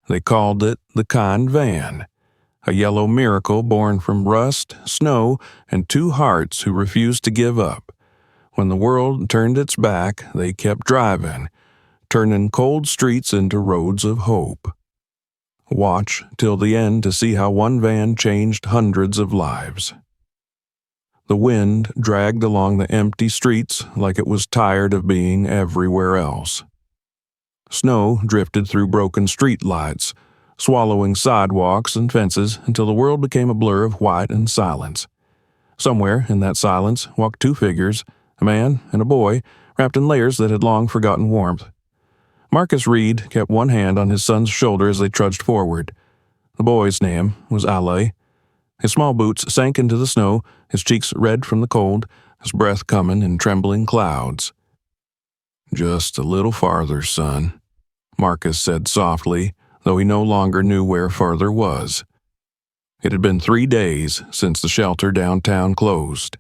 They called it the Kind Van, a yellow miracle born from rust, snow, and two hearts who refused to give up. When the world turned its back, they kept driving, turning cold streets into roads of hope. Watch till the end to see how one van changed hundreds of lives. The wind dragged along the empty streets like it was tired of being everywhere else. Snow drifted through broken street lights, swallowing sidewalks and fences until the world became a blur of white and silence. Somewhere in that silence walked two figures, a man and a boy, wrapped in layers that had long forgotten warmth. Marcus Reed kept one hand on his son's shoulder as they trudged forward. The boy's name was Ale. His small boots sank into the snow, his cheeks red from the cold, his breath coming in trembling clouds. "Just a little farther, son," Marcus said softly, though he no longer knew where farther was. It had been 3 days since the shelter downtown closed.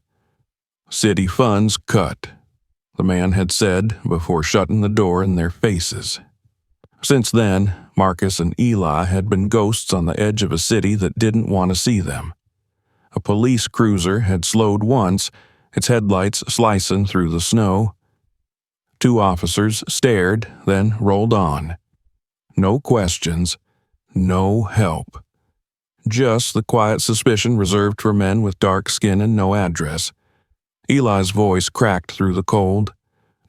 "City funds cut," the man had said before shutting the door in their faces. Since then, Marcus and Eli had been ghosts on the edge of a city that didn't want to see them. A police cruiser had slowed once, its headlights slicing through the snow. 2 officers stared, then rolled on. No questions, no help. Just the quiet suspicion reserved for men with dark skin and no address. Eli's voice cracked through the cold.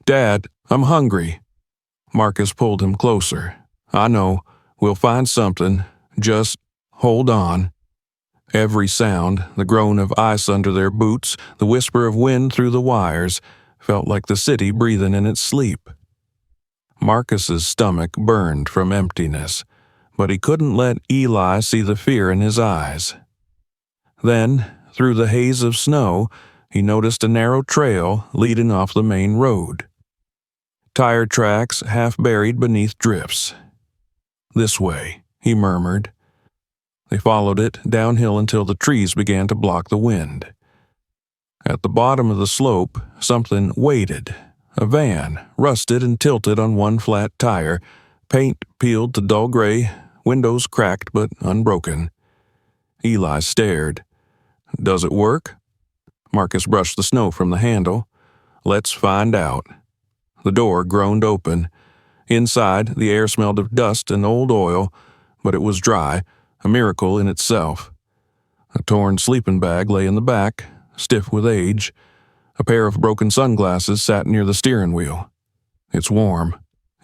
"Dad, I'm hungry." Marcus pulled him closer. "I know. We'll find something. Just hold on." Every sound, the groan of ice under their boots, the whisper of wind through the wires, felt like the city breathing in its sleep. Marcus's stomach burned from emptiness, but he couldn't let Eli see the fear in his eyes. Then, through the haze of snow, he noticed a narrow trail leading off the main road. Tire tracks half buried beneath drifts. "This way," he murmured. They followed it downhill until the trees began to block the wind. At the bottom of the slope, something waited. A van, rusted and tilted on one flat tire, paint peeled to dull gray, windows cracked but unbroken. Eli stared. "Does it work?" Marcus brushed the snow from the handle. "Let's find out." The door groaned open. Inside, the air smelled of dust and old oil, but it was dry, a miracle in itself. A torn sleeping bag lay in the back, stiff with age. A pair of broken sunglasses sat near the steering wheel. "It's warm,"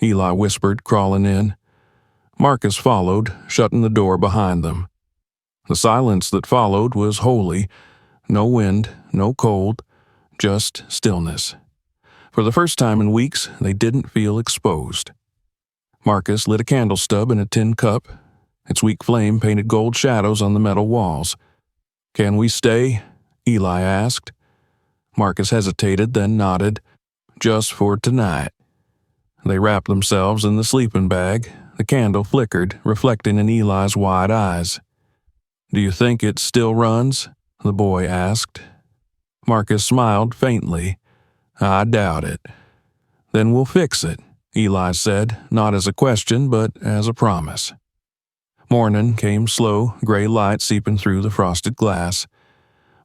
Eli whispered, crawling in. Marcus followed, shutting the door behind them. The silence that followed was holy. No wind, no cold, just stillness. For the first time in weeks, they didn't feel exposed. Marcus lit a candle stub in a tin cup. Its weak flame painted gold shadows on the metal walls. "Can we stay?" Eli asked. Marcus hesitated, then nodded. "Just for tonight." They wrapped themselves in the sleeping bag. The candle flickered, reflecting in Eli's wide eyes. "Do you think it still runs?" the boy asked. Marcus smiled faintly. "I doubt it." "Then we'll fix it," Eli said, not as a question, but as a promise. Morning came slow, gray light seeping through the frosted glass.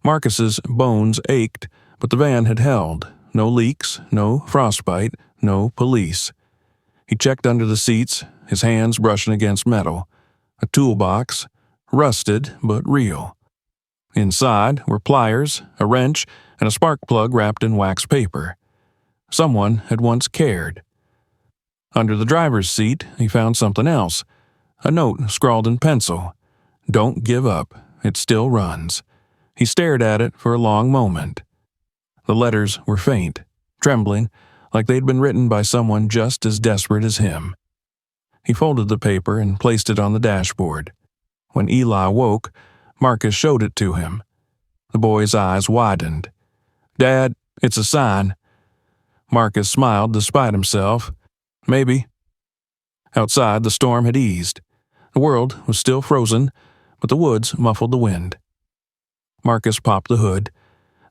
Marcus's bones ached, but the van had held. No leaks, no frostbite, no police. He checked under the seats, his hands brushing against metal. A toolbox, rusted but real. Inside were pliers, a wrench, and a spark plug wrapped in wax paper. Someone had once cared. Under the driver's seat, he found something else. A note scrawled in pencil. "Don't give up. It still runs." He stared at it for a long moment. The letters were faint, trembling, like they'd been written by someone just as desperate as him. He folded the paper and placed it on the dashboard. When Eli woke, Marcus showed it to him. The boy's eyes widened. "Dad, it's a sign." Marcus smiled despite himself. "Maybe." Outside, the storm had eased. The world was still frozen, but the woods muffled the wind. Marcus popped the hood.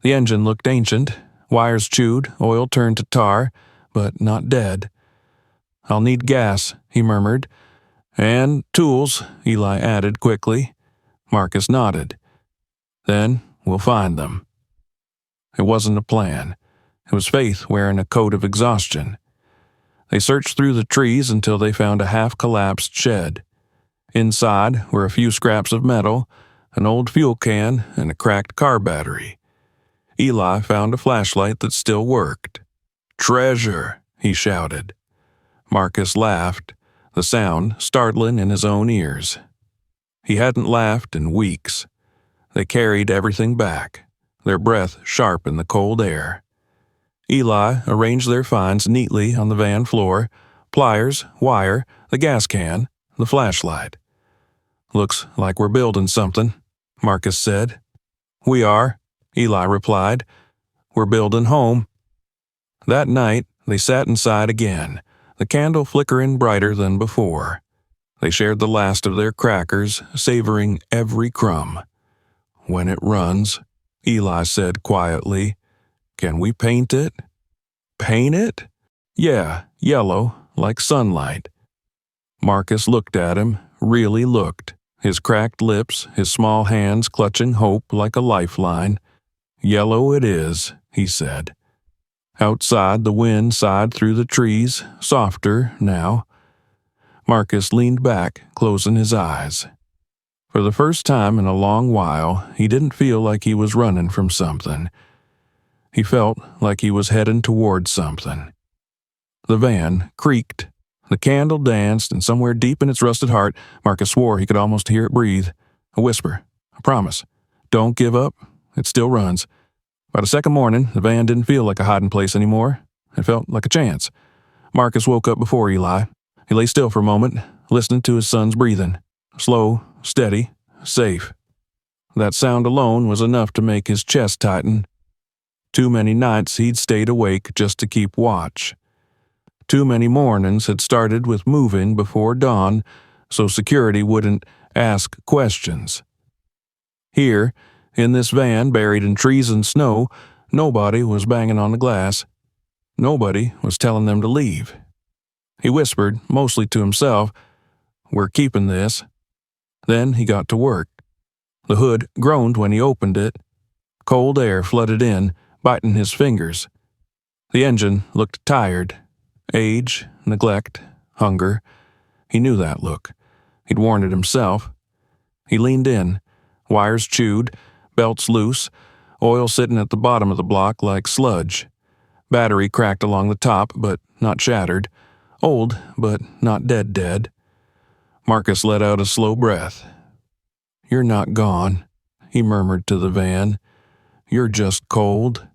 The engine looked ancient, wires chewed, oil turned to tar, but not dead. "I'll need gas," he murmured. And tools, Eli added quickly. Marcus nodded. Then we'll find them. It wasn't a plan. It was Faith wearing a coat of exhaustion. They searched through the trees until they found a half-collapsed shed. Inside were a few scraps of metal, an old fuel can, and a cracked car battery. Eli found a flashlight that still worked. "Treasure!" he shouted. Marcus laughed, the sound startling in his own ears. He hadn't laughed in weeks. They carried everything back, their breath sharp in the cold air. Eli arranged their finds neatly on the van floor: pliers, wire, the gas can, the flashlight. "Looks like we're building something," Marcus said. "We are," Eli replied. "We're building home." That night, they sat inside again, the candle flickering brighter than before. They shared the last of their crackers, savoring every crumb. "When it runs," Eli said quietly, "can we paint it?" "Paint it?" "Yeah, yellow, like sunlight." Marcus looked at him, really looked, his cracked lips, his small hands clutching hope like a lifeline. "Yellow it is," he said. Outside, the wind sighed through the trees, softer now. Marcus leaned back, closing his eyes. For the first time in a long while, he didn't feel like he was running from something. He felt like he was heading toward something. The van creaked. The candle danced, and somewhere deep in its rusted heart, Marcus swore he could almost hear it breathe. A whisper, a promise. Don't give up. It still runs. By the second morning, the van didn't feel like a hiding place anymore. It felt like a chance. Marcus woke up before Eli. He lay still for a moment, listening to his son's breathing. Slow, steady, safe. That sound alone was enough to make his chest tighten. Too many nights he'd stayed awake just to keep watch. Too many mornings had started with moving before dawn, so security wouldn't ask questions. Here, in this van buried in trees and snow, nobody was banging on the glass. Nobody was telling them to leave. He whispered, mostly to himself, "We're keeping this." Then he got to work. The hood groaned when he opened it. Cold air flooded in, biting his fingers. The engine looked tired. Age, neglect, hunger. He knew that look. He'd worn it himself. He leaned in, wires chewed, belts loose, oil sitting at the bottom of the block like sludge. Battery cracked along the top, but not shattered. Old, but not dead. Marcus let out a slow breath. "You're not gone," he murmured to the van. "You're just cold."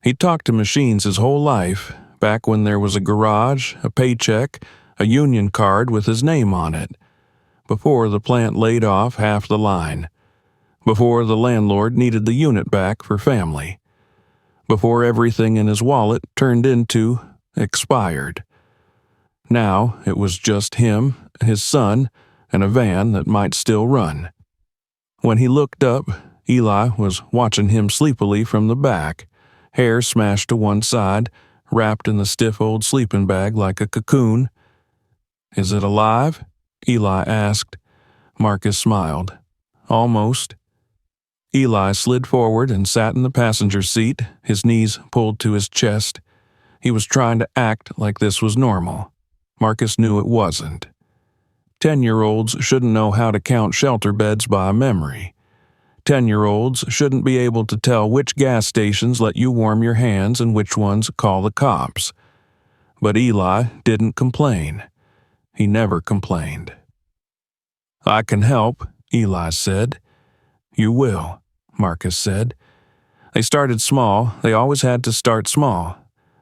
He'd talked to machines his whole life, back when there was a garage, a paycheck, a union card with his name on it. Before the plant laid off half the line. Before the landlord needed the unit back for family. Before everything in his wallet turned into expired. Now it was just him, his son, and a van that might still run. When he looked up, Eli was watching him sleepily from the back, hair smashed to one side, wrapped in the stiff old sleeping bag like a cocoon. "Is it alive?" Eli asked. Marcus smiled. "Almost." Eli slid forward and sat in the passenger seat, his knees pulled to his chest. He was trying to act like this was normal. Marcus knew it wasn't. 10-year-olds shouldn't know how to count shelter beds by memory. 10-year-olds shouldn't be able to tell which gas stations let you warm your hands and which ones call the cops. But Eli didn't complain. He never complained. "I can help," Eli said. "You will," Marcus said. They started small. They always had to start small.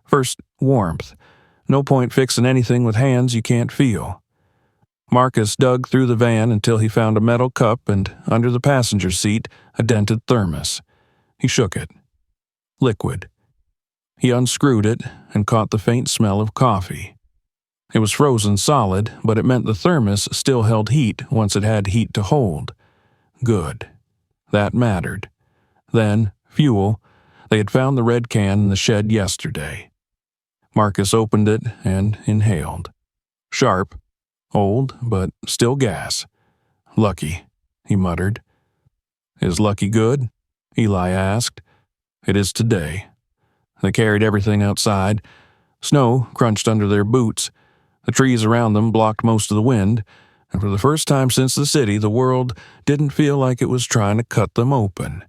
First, warmth. No point fixing anything with hands you can't feel. Marcus dug through the van until he found a metal cup and, under the passenger seat, a dented thermos. He shook it. Liquid. He unscrewed it and caught the faint smell of coffee. It was frozen solid, but it meant the thermos still held heat once it had heat to hold. Good. That mattered. Then, fuel. They had found the red can in the shed yesterday. Marcus opened it and inhaled. Sharp. Old, but still gas. Lucky, he muttered. Is Lucky good? Eli asked. It is today. They carried everything outside. Snow crunched under their boots. The trees around them blocked most of the wind, and for the first time since the city, the world didn't feel like it was trying to cut them open.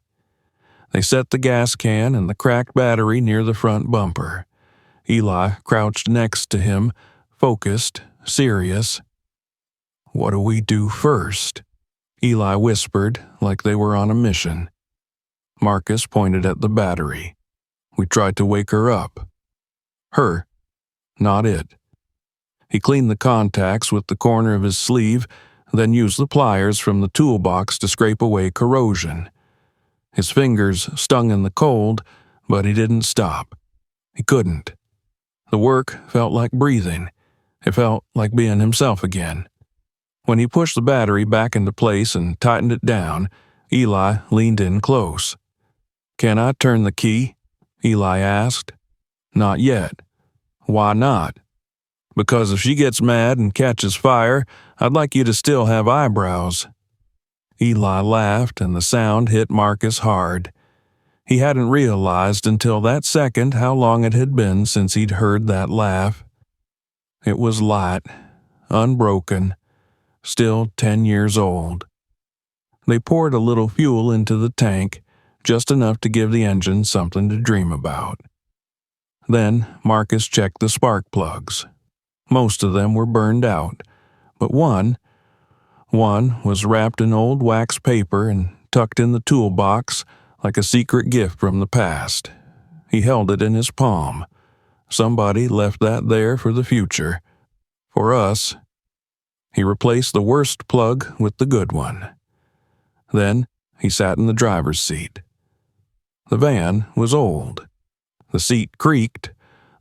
They set the gas can and the cracked battery near the front bumper. Eli crouched next to him, focused, serious. What do we do first? Eli whispered, like they were on a mission. Marcus pointed at the battery. We tried to wake her up. Her, not it. He cleaned the contacts with the corner of his sleeve, then used the pliers from the toolbox to scrape away corrosion. His fingers stung in the cold, but he didn't stop. He couldn't. The work felt like breathing. It felt like being himself again. When he pushed the battery back into place and tightened it down, Eli leaned in close. Can I turn the key? Eli asked. Not yet. Why not? Because if she gets mad and catches fire, I'd like you to still have eyebrows. Eli laughed, and the sound hit Marcus hard. He hadn't realized until that second how long it had been since he'd heard that laugh. It was light, unbroken, still 10 years old. They poured a little fuel into the tank, just enough to give the engine something to dream about. Then Marcus checked the spark plugs. Most of them were burned out, but one was wrapped in old wax paper and tucked in the toolbox like a secret gift from the past. He held it in his palm. Somebody left that there for the future. For us. He replaced the worst plug with the good one. Then he sat in the driver's seat. The van was old. The seat creaked.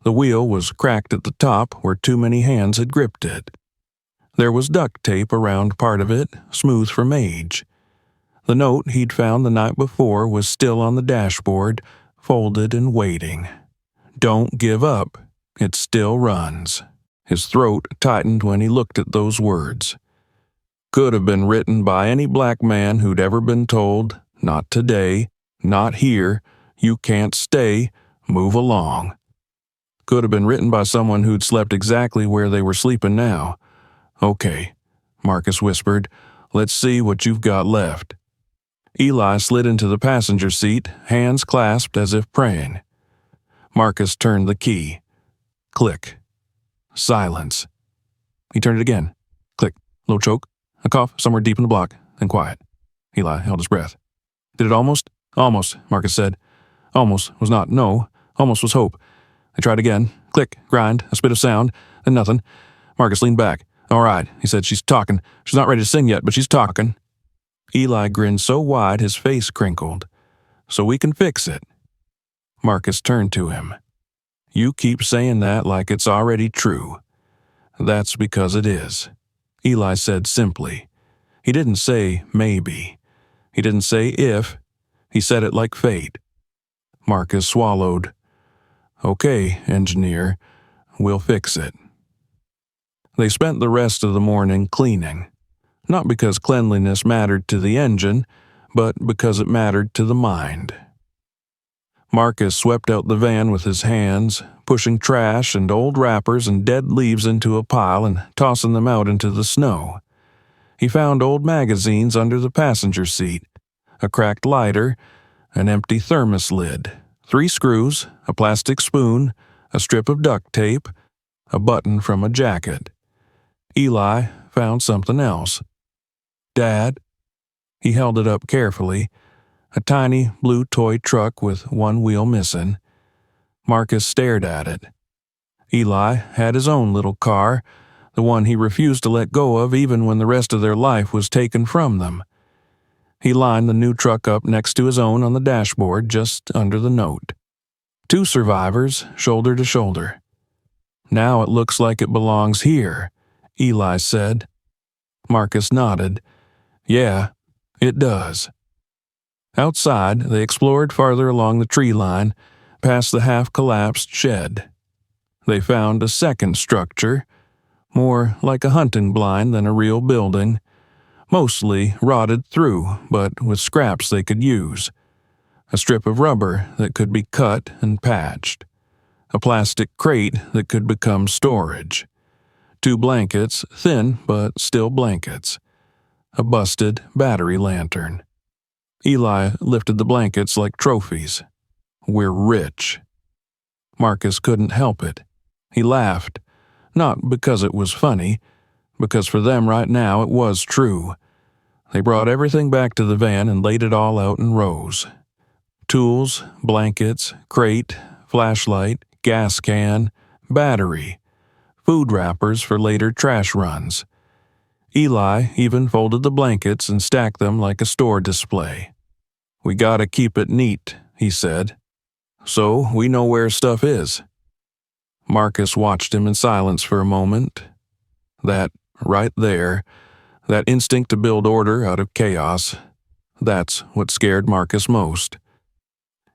The wheel was cracked at the top where too many hands had gripped it. There was duct tape around part of it, smooth from age. The note he'd found the night before was still on the dashboard, folded and waiting. Don't give up. It still runs. His throat tightened when he looked at those words. Could have been written by any black man who'd ever been told, not today, not here, you can't stay, move along. Could have been written by someone who'd slept exactly where they were sleeping now. Okay, Marcus whispered, let's see what you've got left. Eli slid into the passenger seat, hands clasped as if praying. Marcus turned the key. Click. Silence. He turned it again. Click. Low choke. A cough somewhere deep in the block. Then quiet. Eli held his breath. Did it almost? Almost, Marcus said. Almost was not no. Almost was hope. They tried again. Click. Grind. A spit of sound. Then nothing. Marcus leaned back. All right, he said. She's talking. She's not ready to sing yet, but she's talking. Eli grinned so wide his face crinkled. So we can fix it. Marcus turned to him. You keep saying that like it's already true. That's because it is, Eli said simply. He didn't say maybe. He didn't say if. He said it like fate. Marcus swallowed. Okay, engineer, we'll fix it. They spent the rest of the morning cleaning. Not because cleanliness mattered to the engine, but because it mattered to the mind. Marcus swept out the van with his hands, pushing trash and old wrappers and dead leaves into a pile and tossing them out into the snow. He found old magazines under the passenger seat, a cracked lighter, an empty thermos lid, 3 screws, a plastic spoon, a strip of duct tape, a button from a jacket. Eli found something else. Dad? He held it up carefully. A tiny blue toy truck with one wheel missing. Marcus stared at it. Eli had his own little car, the one he refused to let go of even when the rest of their life was taken from them. He lined the new truck up next to his own on the dashboard just under the note. 2 survivors, shoulder to shoulder. Now it looks like it belongs here, Eli said. Marcus nodded. Yeah, it does. Outside, they explored farther along the tree line, past the half-collapsed shed. They found a second structure, more like a hunting blind than a real building, mostly rotted through, but with scraps they could use. A strip of rubber that could be cut and patched. A plastic crate that could become storage. 2 blankets, thin but still blankets. A busted battery lantern. Eli lifted the blankets like trophies. We're rich. Marcus couldn't help it. He laughed, not because it was funny, because for them right now it was true. They brought everything back to the van and laid it all out in rows. Tools, blankets, crate, flashlight, gas can, battery, food wrappers for later trash runs. Eli even folded the blankets and stacked them like a store display. "We gotta keep it neat," he said, "so we know where stuff is." Marcus watched him in silence for a moment. That, right there, that instinct to build order out of chaos, that's what scared Marcus most.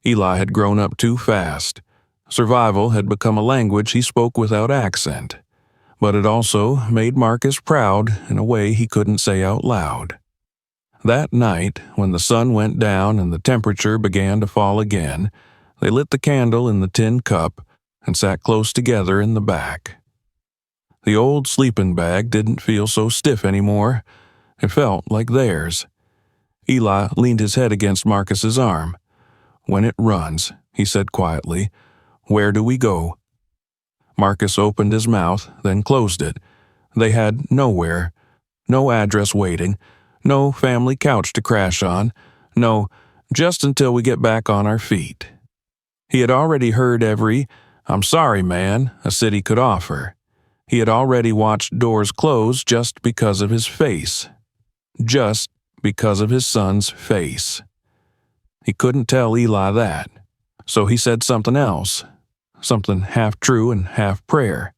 Eli had grown up too fast. Survival had become a language he spoke without accent, but it also made Marcus proud in a way he couldn't say out loud. That night, when the sun went down and the temperature began to fall again, they lit the candle in the tin cup and sat close together in the back. The old sleeping bag didn't feel so stiff anymore. It felt like theirs. Eli leaned his head against Marcus's arm. "When it runs," he said quietly, "where do we go?" Marcus opened his mouth, then closed it. They had nowhere. No address waiting. No family couch to crash on. No, just until we get back on our feet. He had already heard every, "I'm sorry, man," a city could offer. He had already watched doors close just because of his face. Just because of his son's face. He couldn't tell Eli that, so he said something else, something half true and half prayer.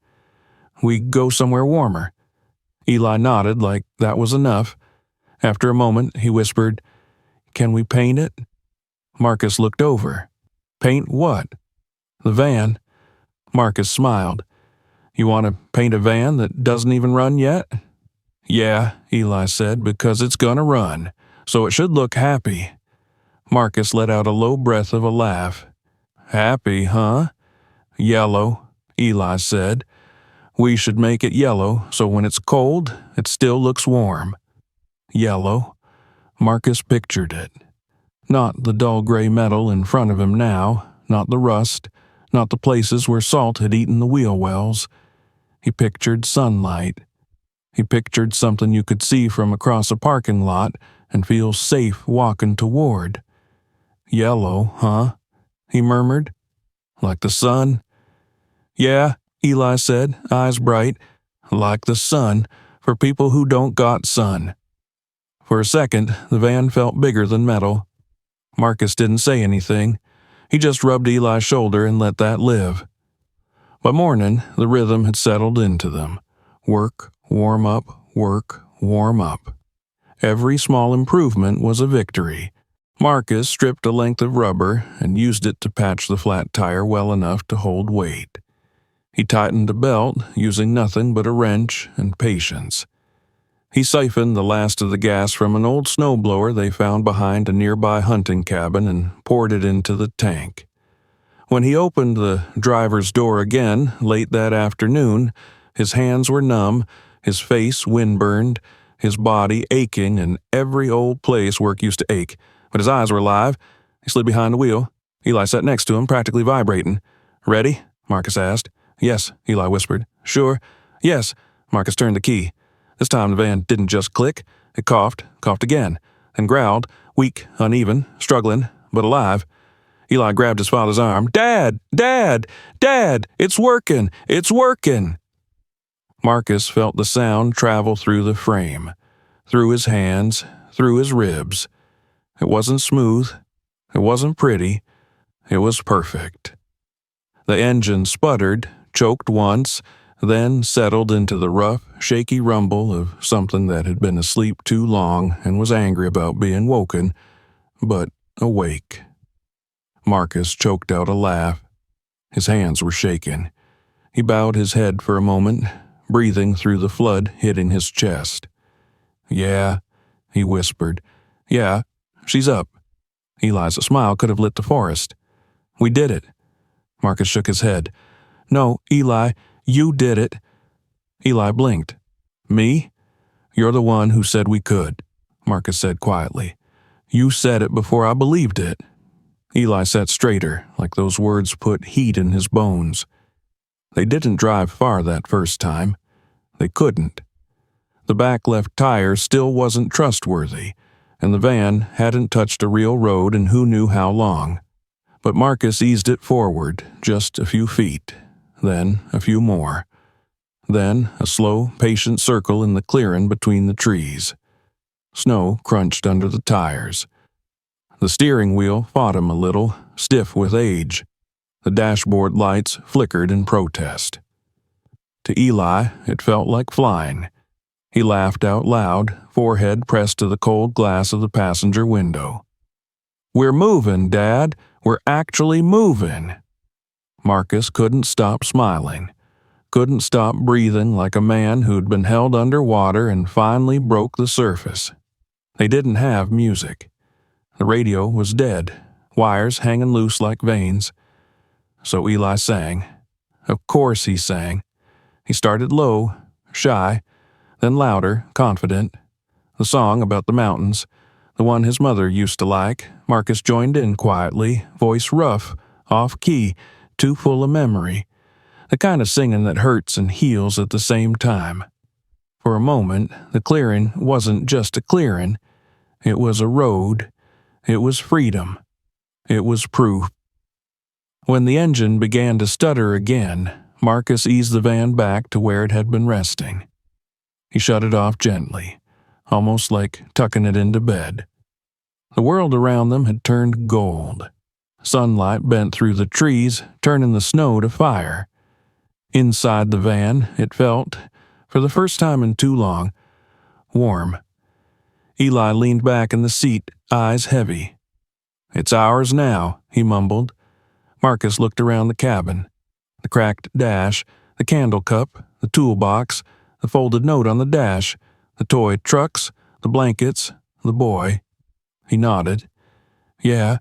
"We go somewhere warmer." Eli nodded like that was enough. After a moment, he whispered, "Can we paint it?" Marcus looked over. "Paint what?" "The van." Marcus smiled. "You want to paint a van that doesn't even run yet?" "Yeah," Eli said, "because it's gonna run, so it should look happy." Marcus let out a low breath of a laugh. "Happy, huh?" "Yellow," Eli said. "We should make it yellow, so when it's cold, it still looks warm." Yellow. Marcus pictured it. Not the dull gray metal in front of him now, not the rust, not the places where salt had eaten the wheel wells. He pictured sunlight. He pictured something you could see from across a parking lot and feel safe walking toward. "Yellow, huh?" he murmured. "Like the sun?" "Yeah," Eli said, eyes bright. "Like the sun, for people who don't got sun." For a second, the van felt bigger than metal. Marcus didn't say anything. He just rubbed Eli's shoulder and let that live. By morning, the rhythm had settled into them. Work, warm up, work, warm up. Every small improvement was a victory. Marcus stripped a length of rubber and used it to patch the flat tire well enough to hold weight. He tightened a belt using nothing but a wrench and patience. He siphoned the last of the gas from an old snowblower they found behind a nearby hunting cabin and poured it into the tank. When he opened the driver's door again late that afternoon, his hands were numb, his face windburned, his body aching in every old place work used to ache, but his eyes were alive. He slid behind the wheel. Eli sat next to him, practically vibrating. "Ready?" Marcus asked. "Yes," Eli whispered. "Sure?" "Yes." Marcus turned the key. This time the van didn't just click. It coughed again, then growled, weak, uneven, struggling, but alive. Eli grabbed his father's arm. "Dad! Dad! Dad! It's working! It's working!" Marcus felt the sound travel through the frame, through his hands, through his ribs. It wasn't smooth. It wasn't pretty. It was perfect. The engine sputtered, choked once, then settled into the rough, shaky rumble of something that had been asleep too long and was angry about being woken, but awake. Marcus choked out a laugh. His hands were shaking. He bowed his head for a moment, breathing through the flood hitting his chest. "Yeah," he whispered. "Yeah, she's up." Eli's smile could have lit the forest. "We did it." Marcus shook his head. "No, Eli, you did it." Eli blinked. "Me? You're the one who said we could," Marcus said quietly. "You said it before I believed it." Eli sat straighter, like those words put heat in his bones. They didn't drive far that first time. They couldn't. The back left tire still wasn't trustworthy, and the van hadn't touched a real road in who knew how long. But Marcus eased it forward just a few feet, then a few more. Then a slow, patient circle in the clearing between the trees. Snow crunched under the tires. The steering wheel fought him a little, stiff with age. The dashboard lights flickered in protest. To Eli, it felt like flying. He laughed out loud, forehead pressed to the cold glass of the passenger window. "We're moving, Dad. We're actually moving." Marcus couldn't stop smiling. Couldn't stop breathing like a man who'd been held underwater and finally broke the surface. They didn't have music. The radio was dead, wires hanging loose like veins. So Eli sang. Of course he sang. He started low, shy, then louder, confident. The song about the mountains, the one his mother used to like, Marcus joined in quietly, voice rough, off-key, too full of memory. The kind of singing that hurts and heals at the same time. For a moment, the clearing wasn't just a clearing. It was a road. It was freedom. It was proof. When the engine began to stutter again, Marcus eased the van back to where it had been resting. He shut it off gently, almost like tucking it into bed. The world around them had turned gold. Sunlight bent through the trees, turning the snow to fire. Inside the van, it felt, for the first time in too long, warm. Eli leaned back in the seat, eyes heavy. "It's ours now," he mumbled. Marcus looked around the cabin. The cracked dash, the candle cup, the toolbox, the folded note on the dash, the toy trucks, the blankets, the boy. He nodded. "Yeah,"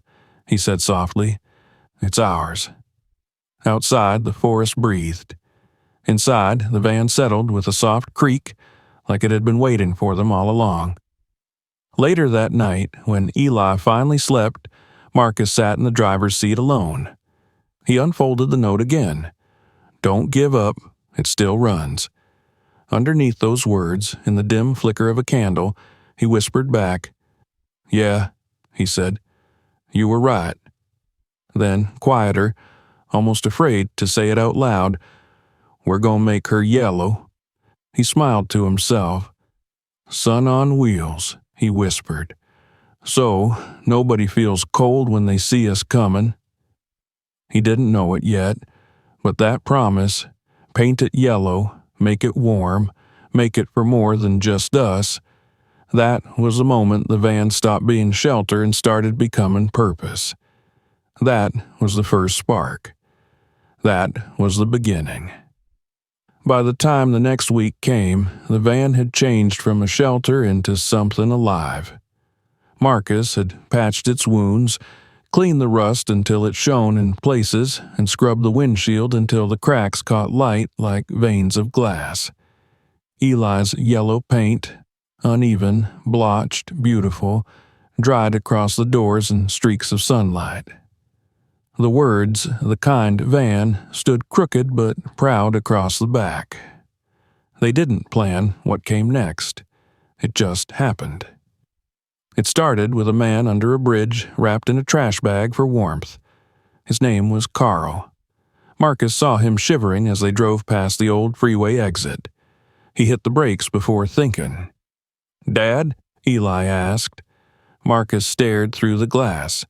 he said softly. "It's ours." Outside, the forest breathed. Inside, the van settled with a soft creak, like it had been waiting for them all along. Later that night, when Eli finally slept, Marcus sat in the driver's seat alone. He unfolded the note again. "Don't give up, it still runs." Underneath those words, in the dim flicker of a candle, he whispered back, "Yeah," he said, "you were right." Then, quieter, almost afraid to say it out loud, "We're gonna make her yellow." He smiled to himself. "Sun on wheels," he whispered. "So, nobody feels cold when they see us coming." He didn't know it yet, but that promise, paint it yellow, make it warm, make it for more than just us, that was the moment the van stopped being shelter and started becoming purpose. That was the first spark. That was the beginning. By the time the next week came, the van had changed from a shelter into something alive. Marcus had patched its wounds, cleaned the rust until it shone in places, and scrubbed the windshield until the cracks caught light like veins of glass. Eli's yellow paint, uneven, blotched, beautiful, dried across the doors in streaks of sunlight. The words, "the kind van," stood crooked but proud across the back. They didn't plan what came next. It just happened. It started with a man under a bridge wrapped in a trash bag for warmth. His name was Carl. Marcus saw him shivering as they drove past the old freeway exit. He hit the brakes before thinking. "Dad?" Eli asked. Marcus stared through the glass.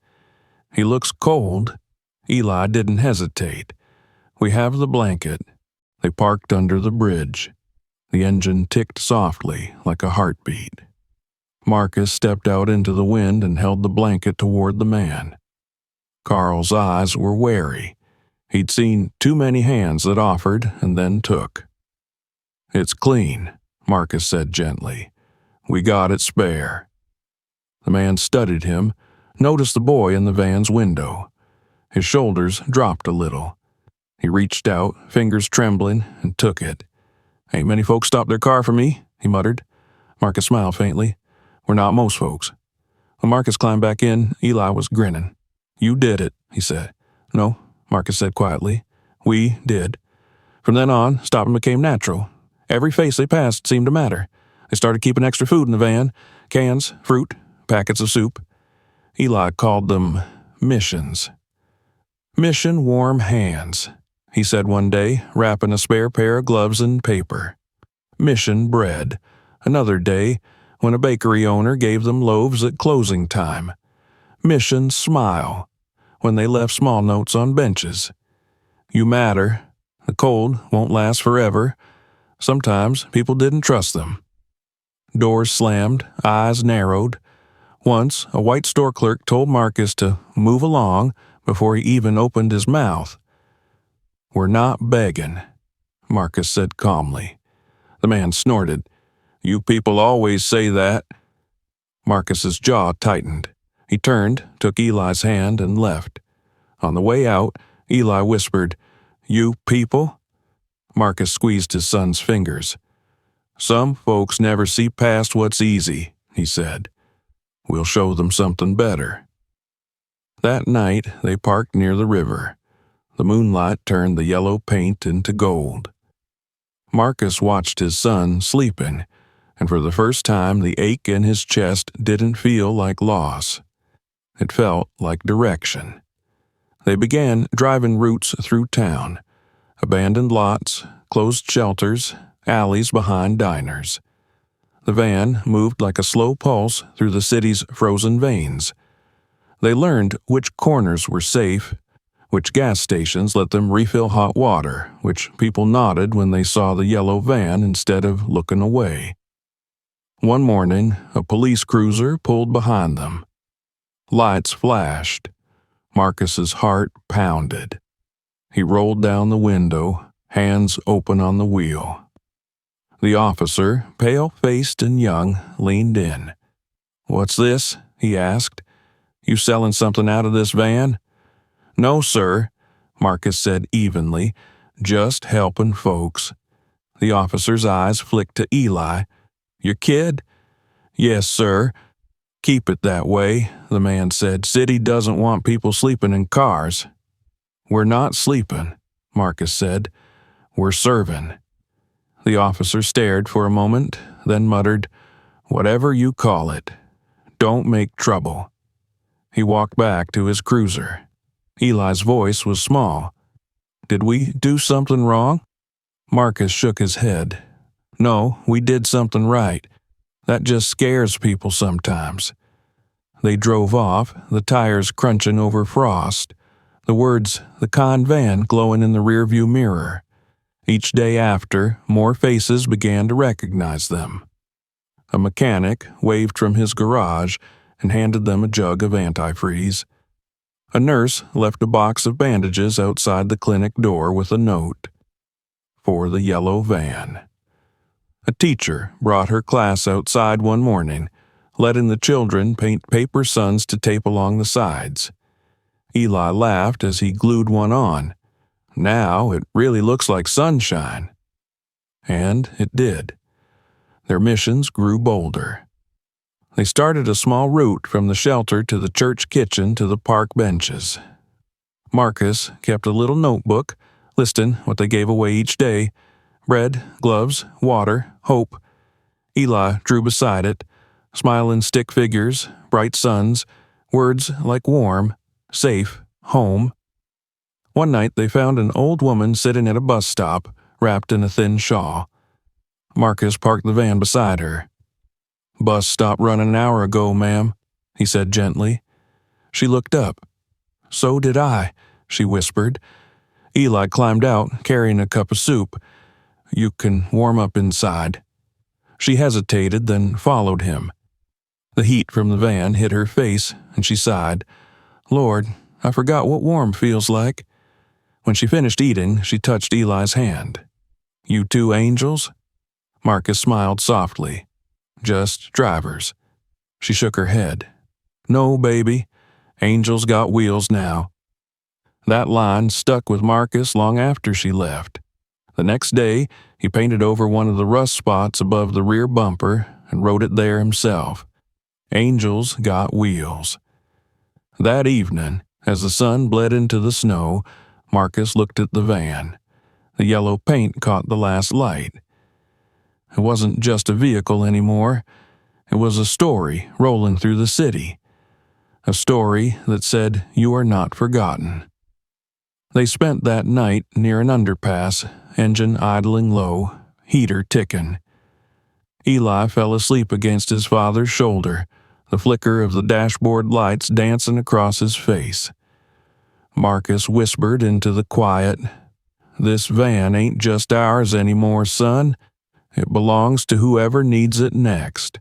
"He looks cold." Eli didn't hesitate. "We have the blanket." They parked under the bridge. The engine ticked softly, like a heartbeat. Marcus stepped out into the wind and held the blanket toward the man. Carl's eyes were wary. He'd seen too many hands that offered and then took. It's clean, Marcus said gently. We got it spare. The man studied him, noticed the boy in the van's window. His shoulders dropped a little. He reached out, fingers trembling, and took it. Ain't many folks stopped their car for me, he muttered. Marcus smiled faintly. We're not most folks. When Marcus climbed back in, Eli was grinning. You did it, he said. No, Marcus said quietly. We did. From then on, stopping became natural. Every face they passed seemed to matter. They started keeping extra food in the van, cans, fruit, packets of soup. Eli called them missions. Mission warm hands, he said one day, wrapping a spare pair of gloves in paper. Mission bread. Another day, when a bakery owner gave them loaves at closing time. Mission smile, when they left small notes on benches. You matter. The cold won't last forever. Sometimes people didn't trust them. Doors slammed, eyes narrowed. Once, a white store clerk told Marcus to move along before he even opened his mouth. We're not begging, Marcus said calmly. The man snorted. You people always say that. Marcus's jaw tightened. He turned, took Eli's hand, and left. On the way out, Eli whispered, You people? Marcus squeezed his son's fingers. Some folks never see past what's easy, he said. We'll show them something better. That night, they parked near the river. The moonlight turned the yellow paint into gold. Marcus watched his son sleeping, and for the first time the ache in his chest didn't feel like loss. It felt like direction. They began driving routes through town, abandoned lots, closed shelters, alleys behind diners. The van moved like a slow pulse through the city's frozen veins. They learned which corners were safe, which gas stations let them refill hot water, which people nodded when they saw the yellow van instead of looking away. One morning, a police cruiser pulled behind them. Lights flashed. Marcus's heart pounded. He rolled down the window, hands open on the wheel. The officer, pale-faced and young, leaned in. What's this? He asked. You selling something out of this van? No, sir, Marcus said evenly, just helping folks. The officer's eyes flicked to Eli. Your kid? Yes, sir. Keep it that way, the man said. City doesn't want people sleeping in cars. We're not sleeping, Marcus said. We're serving. The officer stared for a moment, then muttered, Whatever you call it, don't make trouble. He walked back to his cruiser. Eli's voice was small. Did we do something wrong? Marcus shook his head. No, we did something right. That just scares people sometimes. They drove off, the tires crunching over frost. The words, the Kahn van, glowing in the rearview mirror. Each day after, more faces began to recognize them. A mechanic waved from his garage and handed them a jug of antifreeze. A nurse left a box of bandages outside the clinic door with a note. For the yellow van. A teacher brought her class outside one morning, letting the children paint paper suns to tape along the sides. Eli laughed as he glued one on. Now it really looks like sunshine. And it did. Their missions grew bolder. They started a small route from the shelter to the church kitchen to the park benches. Marcus kept a little notebook, listing what they gave away each day: bread, gloves, water, hope. Eli drew beside it, smiling stick figures, bright suns, words like warm, safe, home. One night they found an old woman sitting at a bus stop, wrapped in a thin shawl. Marcus parked the van beside her. Bus stopped running an hour ago, ma'am, he said gently. She looked up. So did I, she whispered. Eli climbed out, carrying a cup of soup. You can warm up inside. She hesitated, then followed him. The heat from the van hit her face, and she sighed. Lord, I forgot what warm feels like. When she finished eating, she touched Eli's hand. You two angels? Marcus smiled softly. Just drivers. She shook her head. No, baby. Angel's got wheels now. That line stuck with Marcus long after she left. The next day, he painted over one of the rust spots above the rear bumper and wrote it there himself. Angel's got wheels. That evening, as the sun bled into the snow, Marcus looked at the van. The yellow paint caught the last light. It wasn't just a vehicle anymore. It was a story rolling through the city. A story that said you are not forgotten. They spent that night near an underpass, engine idling low, heater ticking. Eli fell asleep against his father's shoulder, the flicker of the dashboard lights dancing across his face. Marcus whispered into the quiet, "This van ain't just ours anymore, son. It belongs to whoever needs it next."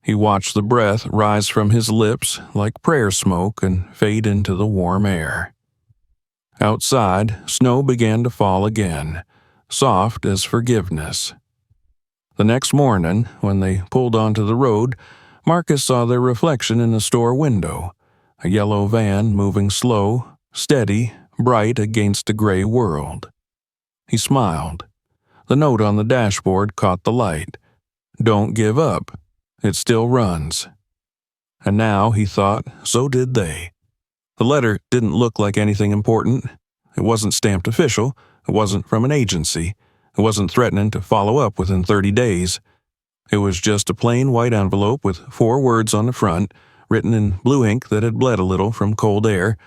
He watched the breath rise from his lips like prayer smoke and fade into the warm air. Outside, snow began to fall again, soft as forgiveness. The next morning, when they pulled onto the road, Marcus saw their reflection in a store window, a yellow van moving slow, steady, bright against a gray world. He smiled. The note on the dashboard caught the light. "Don't give up. It still runs." And now, he thought, so did they. The letter didn't look like anything important. It wasn't stamped official. It wasn't from an agency. It wasn't threatening to follow up within 30 days. It was just a plain white envelope with 4 words on the front, written in blue ink that had bled a little from cold air,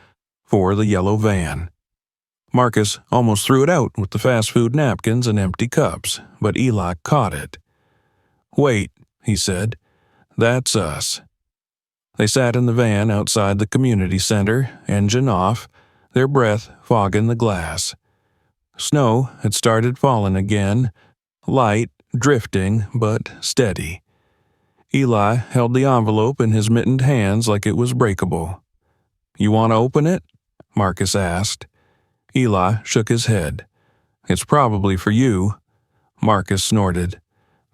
for the yellow van. Marcus almost threw it out with the fast food napkins and empty cups, but Eli caught it. "Wait," he said. "That's us." They sat in the van outside the community center, engine off, their breath fogging the glass. Snow had started falling again, light, drifting, but steady. Eli held the envelope in his mittened hands like it was breakable. "You want to open it?" Marcus asked. Eli shook his head. "It's probably for you." Marcus snorted.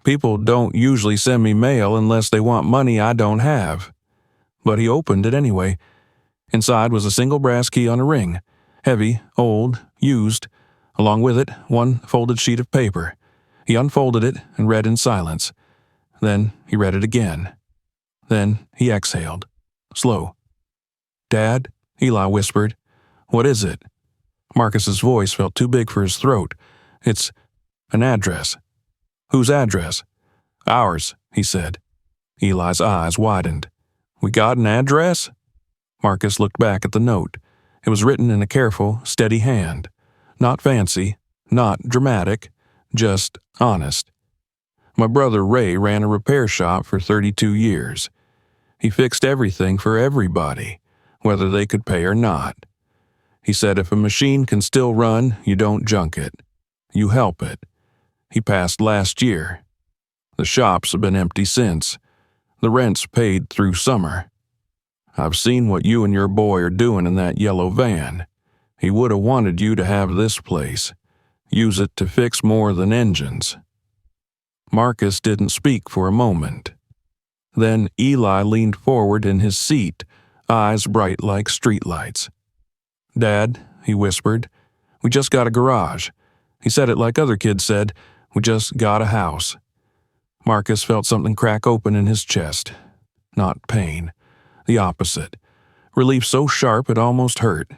"People don't usually send me mail unless they want money I don't have." But he opened it anyway. Inside was a single brass key on a ring, heavy, old, used. Along with it, one folded sheet of paper. He unfolded it and read in silence. Then he read it again. Then he exhaled. Slow. "Dad," Eli whispered. "What is it?" Marcus's voice felt too big for his throat. "It's an address." "Whose address?" "Ours," he said. Eli's eyes widened. "We got an address?" Marcus looked back at the note. It was written in a careful, steady hand. Not fancy, not dramatic, just honest. "My brother Ray ran a repair shop for 32 years. He fixed everything for everybody, whether they could pay or not. He said if a machine can still run, you don't junk it. You help it. He passed last year. The shops have been empty since. The rent's paid through summer. I've seen what you and your boy are doing in that yellow van. He would have wanted you to have this place. Use it to fix more than engines." Marcus didn't speak for a moment. Then Eli leaned forward in his seat, eyes bright like streetlights. "Dad," he whispered, "we just got a garage." He said it like other kids said, "We just got a house." Marcus felt something crack open in his chest. Not pain. The opposite. Relief so sharp it almost hurt.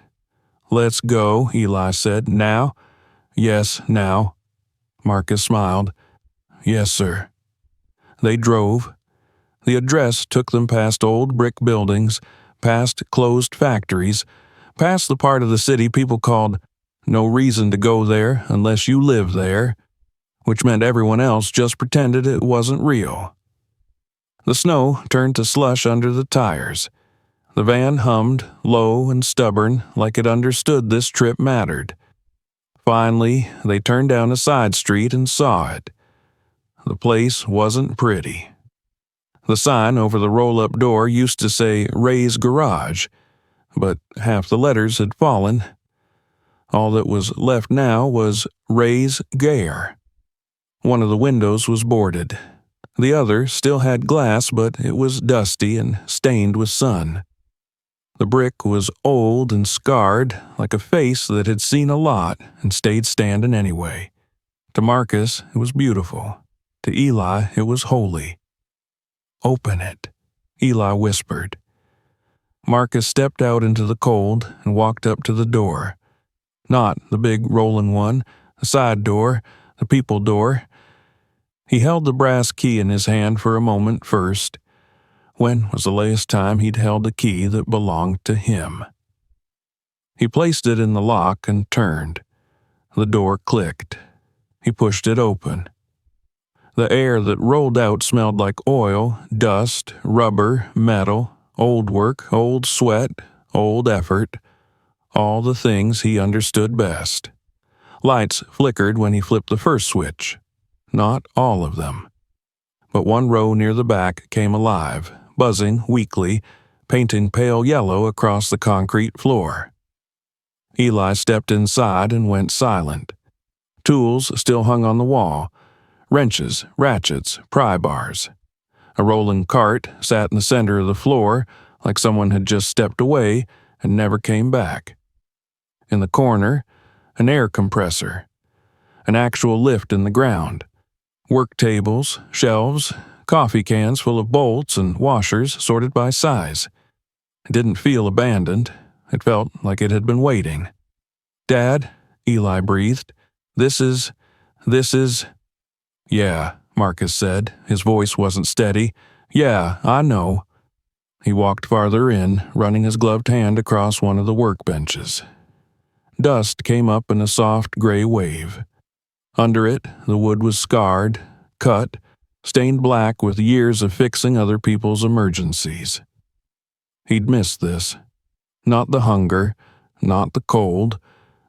"Let's go," Eli said. "Now?" "Yes, now." Marcus smiled. "Yes, sir." They drove. The address took them past old brick buildings, past closed factories, past the part of the city people called "no reason to go there unless you live there," which meant everyone else just pretended it wasn't real. The snow turned to slush under the tires. The van hummed, low and stubborn, like it understood this trip mattered. Finally, they turned down a side street and saw it. The place wasn't pretty. The sign over the roll-up door used to say Ray's Garage, but half the letters had fallen. All that was left now was Ray's Gare. One of the windows was boarded. The other still had glass, but it was dusty and stained with sun. The brick was old and scarred, like a face that had seen a lot and stayed standing anyway. To Marcus, it was beautiful. To Eli, it was holy. "Open it," Eli whispered. Marcus stepped out into the cold and walked up to the door. Not the big rolling one, the side door, the people door. He held the brass key in his hand for a moment first. When was the last time he'd held a key that belonged to him? He placed it in the lock and turned. The door clicked. He pushed it open. The air that rolled out smelled like oil, dust, rubber, metal, old work, old sweat, old effort, all the things he understood best. Lights flickered when he flipped the first switch. Not all of them. But one row near the back came alive, buzzing weakly, painting pale yellow across the concrete floor. Eli stepped inside and went silent. Tools still hung on the wall. Wrenches, ratchets, pry bars. A rolling cart sat in the center of the floor like someone had just stepped away and never came back. In the corner, an air compressor. An actual lift in the ground. Work tables, shelves, coffee cans full of bolts and washers sorted by size. It didn't feel abandoned. It felt like it had been waiting. "Dad," Eli breathed, This is... "Yeah," Marcus said. His voice wasn't steady. "Yeah, I know." He walked farther in, running his gloved hand across one of the workbenches. Dust came up in a soft gray wave. Under it, the wood was scarred, cut, stained black with years of fixing other people's emergencies. He'd missed this. Not the hunger, not the cold,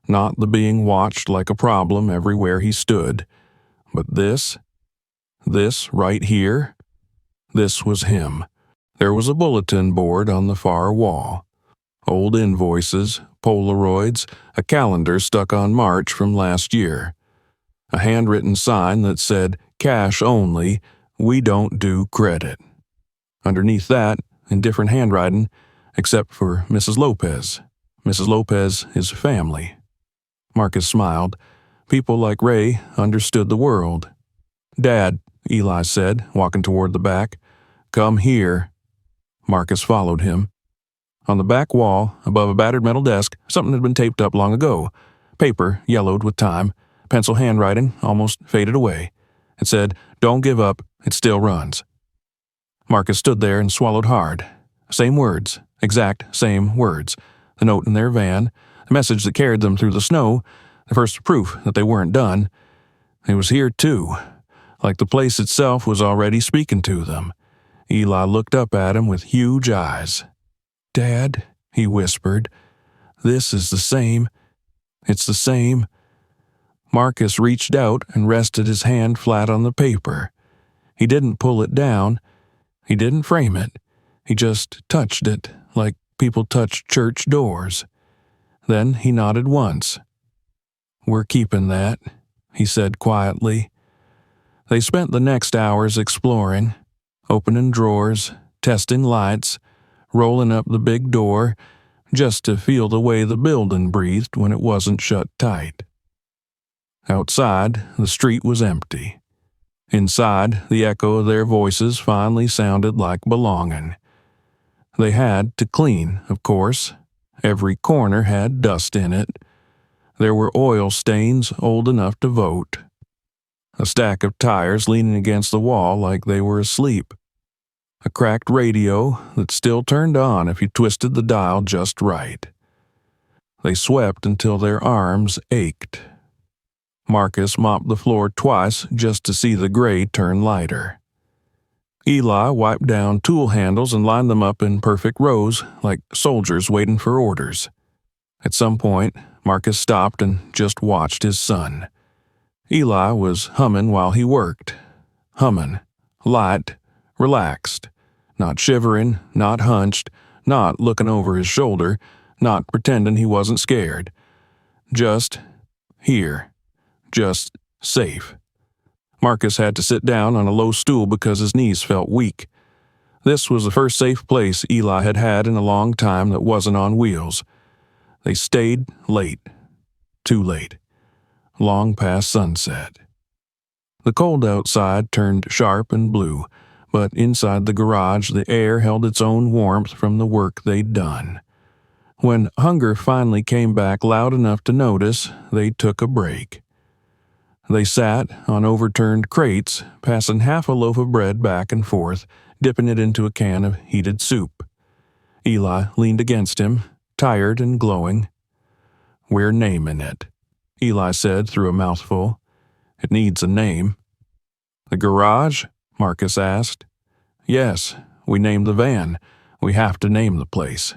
not the being watched like a problem everywhere he stood, but this right here, this was him. There was a bulletin board on the far wall. Old invoices, Polaroids, a calendar stuck on March from last year. A handwritten sign that said, "Cash only, we don't do credit." Underneath that, in different handwriting, except for Mrs. Lopez. Mrs. Lopez is family. Marcus smiled. People like Ray understood the world. "Dad," Eli said, walking toward the back. "Come here." Marcus followed him. On the back wall, above a battered metal desk, something had been taped up long ago. Paper, yellowed with time. Pencil handwriting, almost faded away. It said, "Don't give up, it still runs." Marcus stood there and swallowed hard. Same words, exact same words. The note in their van, the message that carried them through the snow, the first proof that they weren't done. It was here too, like the place itself was already speaking to them. Eli looked up at him with huge eyes. "Dad," he whispered, "this is the same. It's the same." Marcus reached out and rested his hand flat on the paper. He didn't pull it down. He didn't frame it. He just touched it, like people touch church doors. Then he nodded once. "We're keeping that," he said quietly. They spent the next hours exploring, opening drawers, testing lights, rolling up the big door, just to feel the way the building breathed when it wasn't shut tight. Outside, the street was empty. Inside, the echo of their voices finally sounded like belonging. They had to clean, of course. Every corner had dust in it. There were oil stains old enough to vote. A stack of tires leaning against the wall like they were asleep. A cracked radio that still turned on if you twisted the dial just right. They swept until their arms ached. Marcus mopped the floor twice just to see the gray turn lighter. Eli wiped down tool handles and lined them up in perfect rows like soldiers waiting for orders. At some point, Marcus stopped and just watched his son. Eli was humming while he worked. Humming. Light. Relaxed. Not shivering, not hunched, not looking over his shoulder, not pretending he wasn't scared. Just here. Just safe. Marcus had to sit down on a low stool because his knees felt weak. This was the first safe place Eli had had in a long time that wasn't on wheels. They stayed late. Too late. Long past sunset. The cold outside turned sharp and blue, but inside the garage the air held its own warmth from the work they'd done. When hunger finally came back loud enough to notice, they took a break. They sat on overturned crates, passing half a loaf of bread back and forth, dipping it into a can of heated soup. Eli leaned against him, tired and glowing. "We're naming it," Eli said through a mouthful. "It needs a name." "The garage?" Marcus asked. "Yes, we named the van. We have to name the place."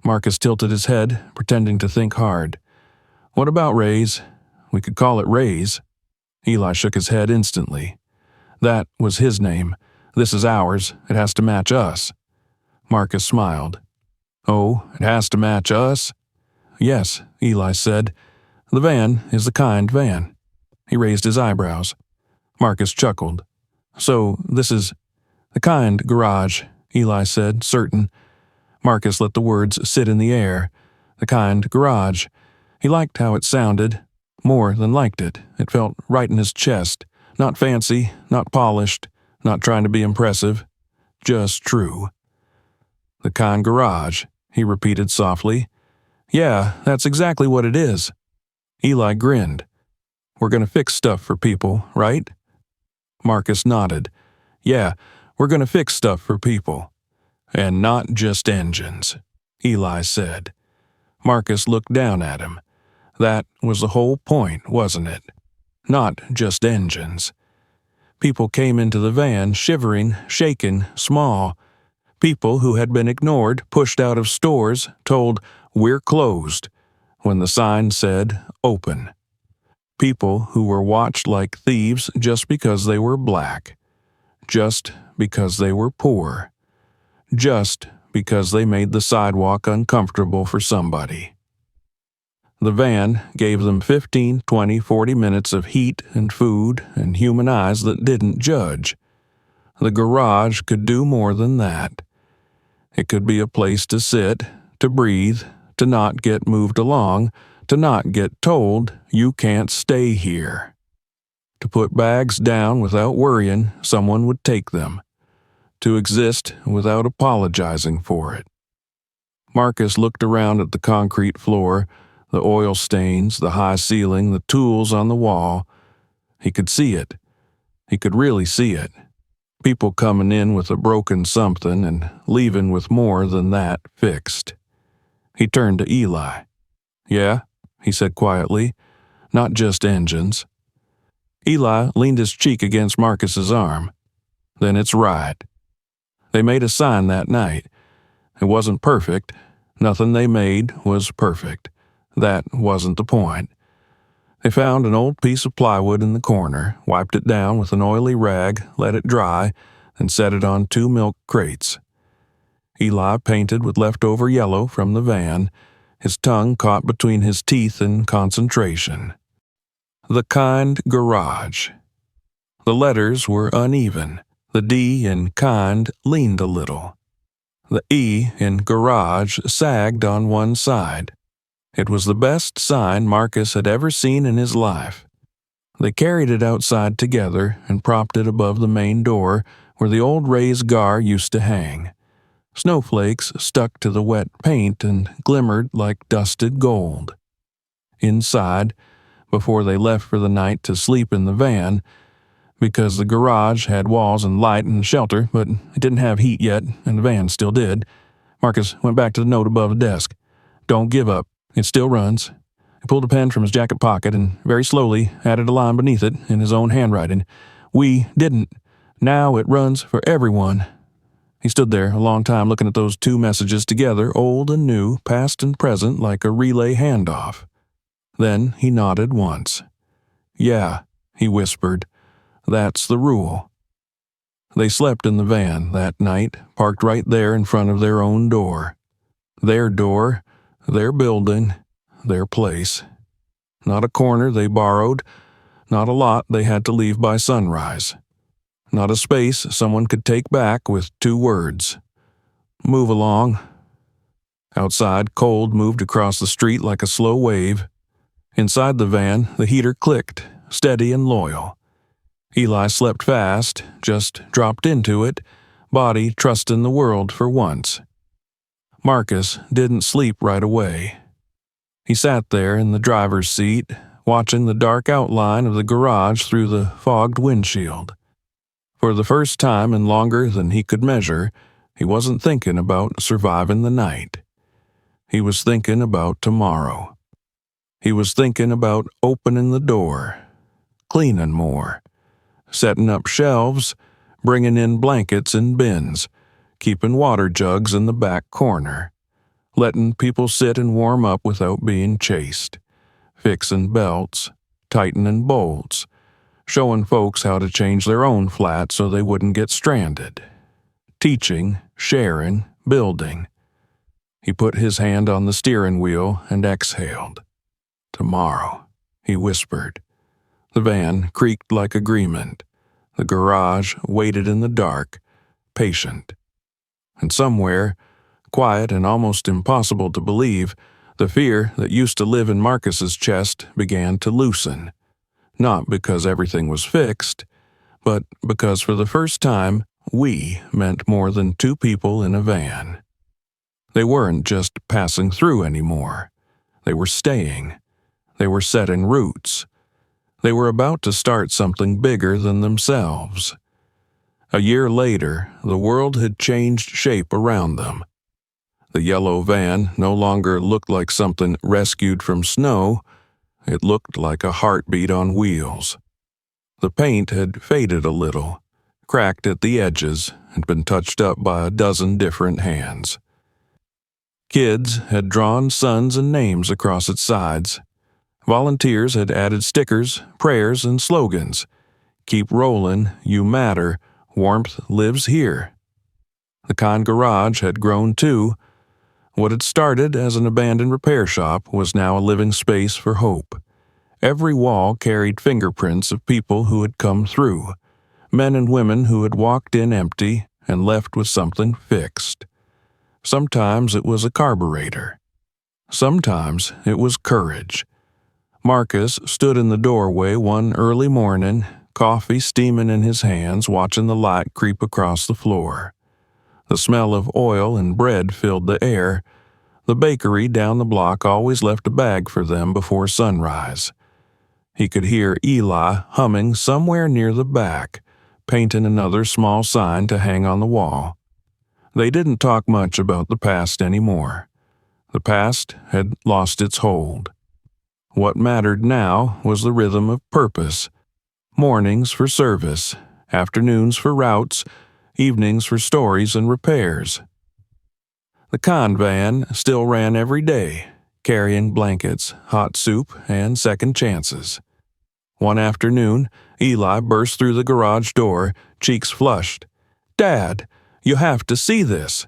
Marcus tilted his head, pretending to think hard. "What about Ray's? We could call it Ray's." Eli shook his head instantly. "That was his name. This is ours. It has to match us." Marcus smiled. "Oh, it has to match us?" "Yes," Eli said. "The van is the kind van." He raised his eyebrows. Marcus chuckled. "So this is the kind garage," Eli said, certain. Marcus let the words sit in the air. The kind garage. He liked how it sounded. More than liked it. It felt right in his chest. Not fancy, not polished, not trying to be impressive. Just true. "The kind garage," he repeated softly. "Yeah, that's exactly what it is." Eli grinned. "We're going to fix stuff for people, right?" Marcus nodded. "Yeah, we're going to fix stuff for people. And not just engines," Eli said. Marcus looked down at him. That was the whole point, wasn't it? Not just engines. People came into the van shivering, shaken, small. People who had been ignored, pushed out of stores, told, "We're closed," when the sign said, "Open." People who were watched like thieves just because they were black. Just because they were poor. Just because they made the sidewalk uncomfortable for somebody. The van gave them 15, 20, 40 minutes of heat and food and human eyes that didn't judge. The garage could do more than that. It could be a place to sit, to breathe, to not get moved along, to not get told, "You can't stay here." To put bags down without worrying someone would take them. To exist without apologizing for it. Marcus looked around at the concrete floor, the oil stains, the high ceiling, the tools on the wall. He could see it. He could really see it. People coming in with a broken something and leaving with more than that fixed. He turned to Eli. "Yeah?" he said quietly. "Not just engines." Eli leaned his cheek against Marcus's arm. "Then it's right." They made a sign that night. It wasn't perfect. Nothing they made was perfect. That wasn't the point. They found an old piece of plywood in the corner, wiped it down with an oily rag, let it dry, and set it on 2 milk crates. Eli painted with leftover yellow from the van, his tongue caught between his teeth in concentration. The kind garage. The letters were uneven. The D in kind leaned a little. The E in garage sagged on one side. It was the best sign Marcus had ever seen in his life. They carried it outside together and propped it above the main door where the old Ray's gar used to hang. Snowflakes stuck to the wet paint and glimmered like dusted gold. Inside, before they left for the night to sleep in the van, because the garage had walls and light and shelter, but it didn't have heat yet, and the van still did, Marcus went back to the note above the desk. "Don't give up. It still runs." He pulled a pen from his jacket pocket and very slowly added a line beneath it in his own handwriting. "We didn't. Now it runs for everyone." He stood there a long time looking at those 2 messages together, old and new, past and present, like a relay handoff. Then he nodded once. "Yeah," he whispered. "That's the rule." They slept in the van that night, parked right there in front of their own door. Their door, their building, their place. Not a corner they borrowed, Not a lot they had to leave by sunrise. Not a space someone could take back with 2 words. Move along. Outside, cold moved across the street like a slow wave. Inside the van, the heater clicked, steady and loyal. Eli slept fast, just dropped into it, body trusting the world for once. Marcus didn't sleep right away. He sat there in the driver's seat, watching the dark outline of the garage through the fogged windshield. For the first time in longer than he could measure, he wasn't thinking about surviving the night. He was thinking about tomorrow. He was thinking about opening the door, cleaning more, setting up shelves, bringing in blankets and bins, keeping water jugs in the back corner, letting people sit and warm up without being chased, fixing belts, tightening bolts, showing folks how to change their own flat so they wouldn't get stranded, teaching, sharing, building. He put his hand on the steering wheel and exhaled. Tomorrow, he whispered. The van creaked like agreement. The garage waited in the dark, patient. And somewhere, quiet and almost impossible to believe, the fear that used to live in Marcus's chest began to loosen. Not because everything was fixed, but because for the first time, we meant more than 2 people in a van. They weren't just passing through anymore. They were staying. They were setting roots. They were about to start something bigger than themselves. A year later, the world had changed shape around them. The yellow van no longer looked like something rescued from snow. It looked like a heartbeat on wheels. The paint had faded a little, cracked at the edges, and been touched up by a dozen different hands. Kids had drawn sons and names across its sides. Volunteers had added stickers, prayers, and slogans. Keep rolling, you matter, warmth lives here. The Kahn garage had grown too. What had started as an abandoned repair shop was now a living space for hope. Every wall carried fingerprints of people who had come through, men and women who had walked in empty and left with something fixed. Sometimes it was a carburetor. Sometimes it was courage. Marcus stood in the doorway one early morning, coffee steaming in his hands, watching the light creep across the floor. The smell of oil and bread filled the air. The bakery down the block always left a bag for them before sunrise. He could hear Eli humming somewhere near the back, painting another small sign to hang on the wall. They didn't talk much about the past anymore. The past had lost its hold. What mattered now was the rhythm of purpose. Mornings for service, afternoons for routes, evenings for stories and repairs. The Kahn van still ran every day, carrying blankets, hot soup, and second chances. One afternoon, Eli burst through the garage door, cheeks flushed. "Dad, you have to see this."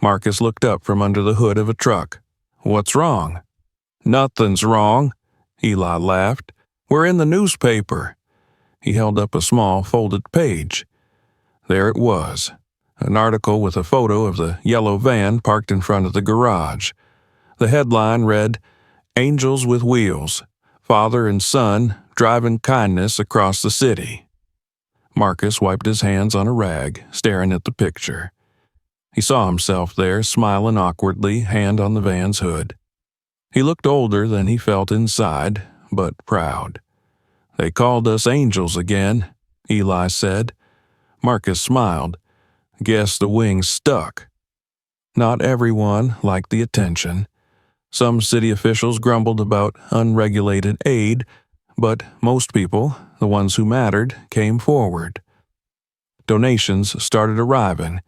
Marcus looked up from under the hood of a truck. "What's wrong?" "Nothing's wrong," Eli laughed. "We're in the newspaper." He held up a small folded page. There it was, an article with a photo of the yellow van parked in front of the garage. The headline read, "Angels with Wheels, Father and Son Driving Kindness Across the City." Marcus wiped his hands on a rag, staring at the picture. He saw himself there, smiling awkwardly, hand on the van's hood. He looked older than he felt inside, but proud. "They called us angels again," Eli said. Marcus smiled. "Guess the wings stuck." Not everyone liked the attention. Some city officials grumbled about unregulated aid, but most people, the ones who mattered, came forward. Donations started arriving: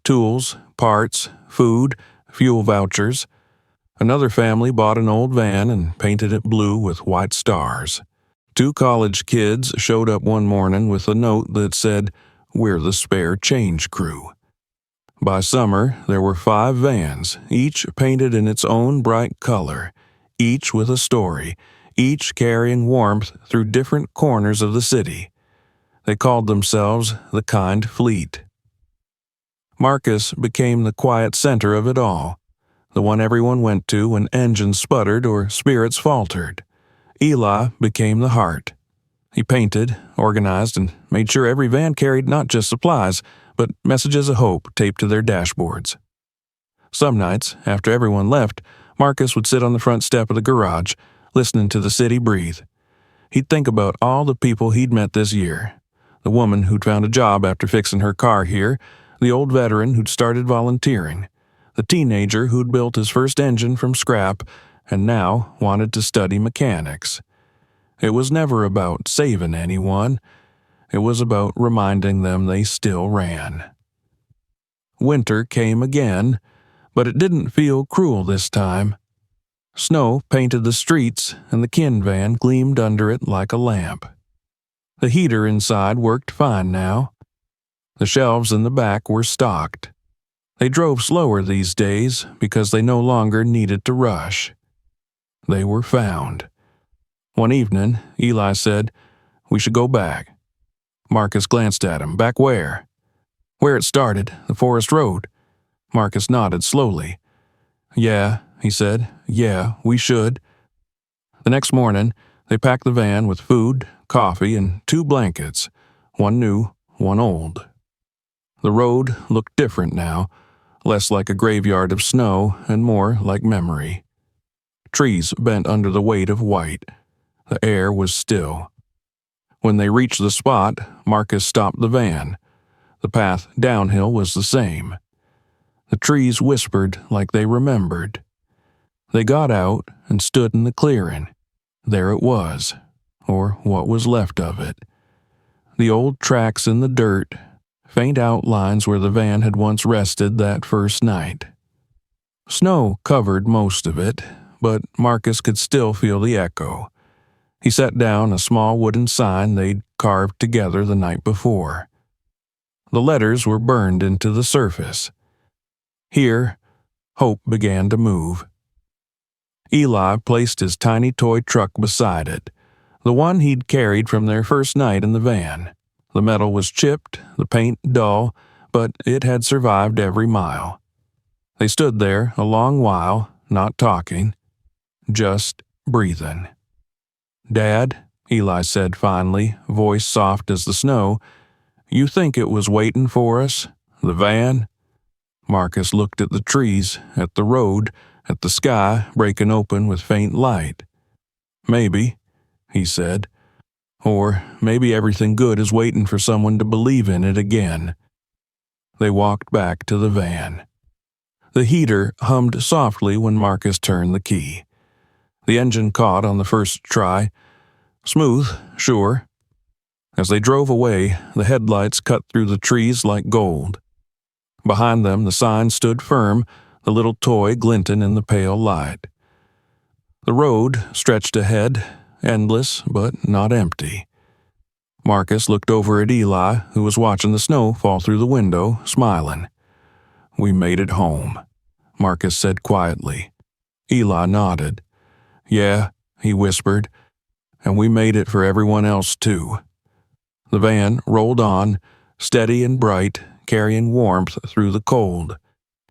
tools, parts, food, fuel vouchers. Another family bought an old van and painted it blue with white stars. 2 college kids showed up one morning with a note that said, "We're the spare change crew." By summer, there were 5 vans, each painted in its own bright color, each with a story, each carrying warmth through different corners of the city. They called themselves the Kind Fleet. Marcus became the quiet center of it all, the one everyone went to when engines sputtered or spirits faltered. Eli became the heart. He painted, organized, and made sure every van carried not just supplies, but messages of hope taped to their dashboards. Some nights, after everyone left, Marcus would sit on the front step of the garage, listening to the city breathe. He'd think about all the people he'd met this year. The woman who'd found a job after fixing her car here, the old veteran who'd started volunteering, the teenager who'd built his first engine from scrap and now wanted to study mechanics. It was never about saving anyone. It was about reminding them they still ran. Winter came again, but it didn't feel cruel this time. Snow painted the streets, and the kin van gleamed under it like a lamp. The heater inside worked fine now. The shelves in the back were stocked. They drove slower these days because they no longer needed to rush. They were found. One evening, Eli said, "We should go back." Marcus glanced at him. "Back where?" "Where it started, the forest road." Marcus nodded slowly. "Yeah," he said. "Yeah, we should." The next morning, they packed the van with food, coffee, and 2 blankets, one new, one old. The road looked different now, less like a graveyard of snow and more like memory. Trees bent under the weight of white. The air was still. When they reached the spot, Marcus stopped the van. The path downhill was the same. The trees whispered like they remembered. They got out and stood in the clearing. There it was, or what was left of it. The old tracks in the dirt, faint outlines where the van had once rested that first night. Snow covered most of it, but Marcus could still feel the echo. He set down a small wooden sign they'd carved together the night before. The letters were burned into the surface. Here, hope began to move. Eli placed his tiny toy truck beside it, the one he'd carried from their first night in the van. The metal was chipped, the paint dull, but it had survived every mile. They stood there a long while, not talking, just breathing. "Dad," Eli said finally, voice soft as the snow, "you think it was waiting for us, the van?" Marcus looked at the trees, at the road, at the sky breaking open with faint light. "Maybe," he said. "Or maybe everything good is waiting for someone to believe in it again." They walked back to the van. The heater hummed softly when Marcus turned the key. The engine caught on the first try. Smooth, sure. As they drove away, the headlights cut through the trees like gold. Behind them, the sign stood firm, the little toy glinting in the pale light. The road stretched ahead, endless but not empty. Marcus looked over at Eli, who was watching the snow fall through the window, smiling. "We made it home," Marcus said quietly. Eli nodded. "Yeah," he whispered, "and we made it for everyone else too." The van rolled on, steady and bright, carrying warmth through the cold,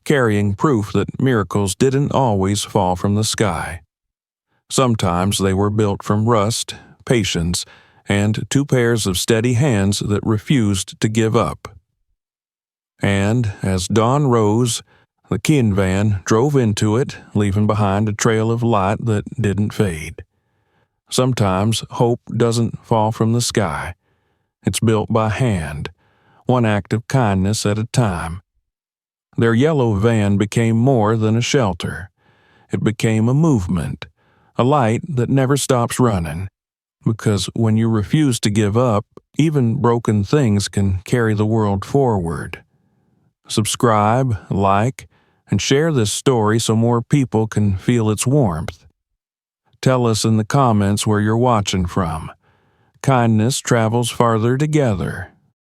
carrying proof that miracles didn't always fall from the sky. Sometimes they were built from rust, patience, and 2 pairs of steady hands that refused to give up. And as dawn rose, the kin van drove into it, leaving behind a trail of light that didn't fade. Sometimes hope doesn't fall from the sky. It's built by hand, one act of kindness at a time. Their yellow van became more than a shelter. It became a movement, a light that never stops running. Because when you refuse to give up, even broken things can carry the world forward. Subscribe, like, and share this story so more people can feel its warmth. Tell us in the comments where you're watching from. Kindness travels farther together.